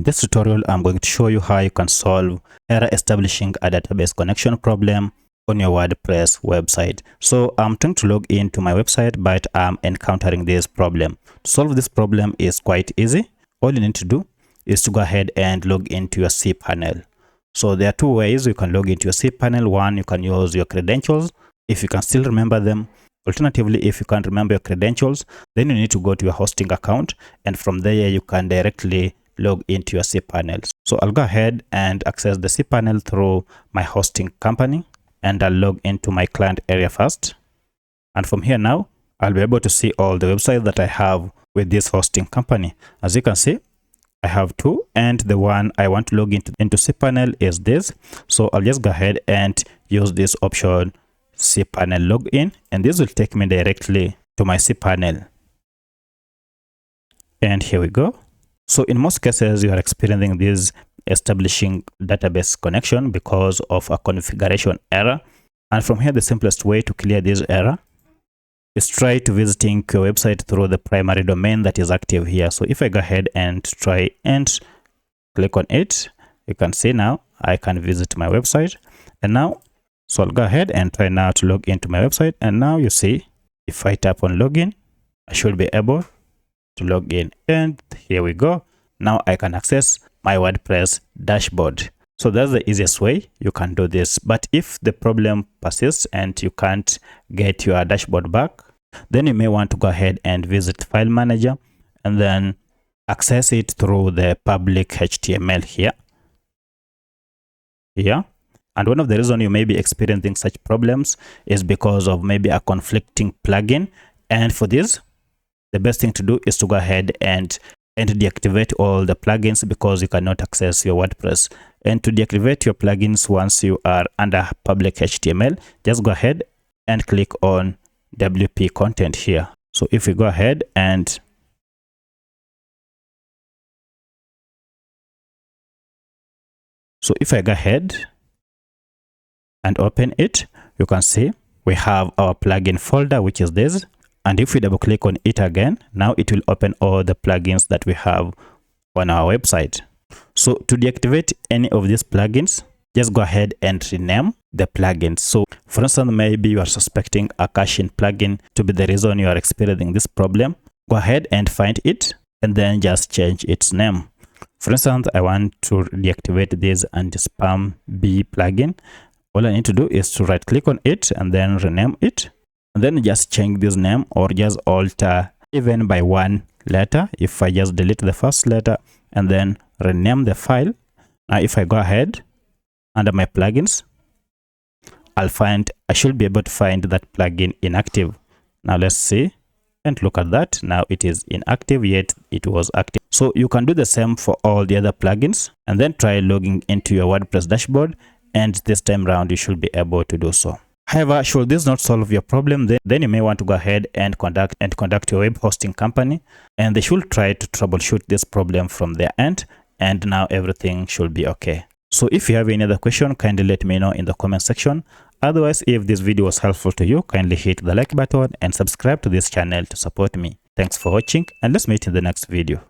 In this tutorial, I'm going to show you how you can solve error establishing a database connection problem on your WordPress website. So I'm trying to log into my website, but I'm encountering this problem. To solve this problem is quite easy. All you need to do is to go ahead and log into your cPanel. So there are two ways you can log into your cPanel. One, you can use your credentials if you can still remember them. Alternatively, if you can't remember your credentials, then you need to go to your hosting account, and from there you can directly log into your cPanel. So I'll go ahead and access the cPanel through my hosting company, and I'll log into my client area first. And from here now, I'll be able to see all the websites that I have with this hosting company. As you can see, I have two, and the one I want to log into cPanel is this. So I'll just go ahead and use this option, cPanel login, and this will take me directly to my cPanel. And here we go. So in most cases, you are experiencing this establishing database connection because of a configuration error. And from here, the simplest way to clear this error is try to visiting your website through the primary domain that is active here. So if I go ahead and try and click on it, you can see now I can visit my website. And now, so I'll go ahead and try now to log into my website. And now you see, if I tap on login, I should be able to log in, and here we go. Now I can access my WordPress dashboard. So that's the easiest way you can do this. But if the problem persists and you can't get your dashboard back, then you may want to go ahead and visit File Manager and then access it through the public HTML here. And one of the reasons you may be experiencing such problems is because of maybe a conflicting plugin. And for this, the best thing to do is to go ahead and deactivate all the plugins, because you cannot access your WordPress. And to deactivate your plugins once you are under public HTML, just go ahead and click on WP content here. So if we go ahead and if I go ahead and open it, you can see we have our plugin folder, which is this. And if we double click on it again, now it will open all the plugins that we have on our website. So to deactivate any of these plugins, just go ahead and rename the plugins. So for instance, maybe you are suspecting a caching plugin to be the reason you are experiencing this problem. Go ahead and find it and then just change its name. For instance, I want to deactivate this anti-spam B plugin. All I need to do is to right click on it and then rename it. And then just change this name, or just alter even by one letter. If I just delete the first letter and then rename the file. Now if I go ahead under my plugins, I should be able to find that plugin inactive. Now let's see and look at that. Now it is inactive, yet it was active. So you can do the same for all the other plugins and then try logging into your WordPress dashboard, and this time around you should be able to do so. However, should this not solve your problem, then you may want to go ahead and contact your web hosting company, and they should try to troubleshoot this problem from their end, and now everything should be okay. So if you have any other question, kindly let me know in the comment section. Otherwise, if this video was helpful to you, kindly hit the like button and subscribe to this channel to support me. Thanks for watching, and let's meet in the next video.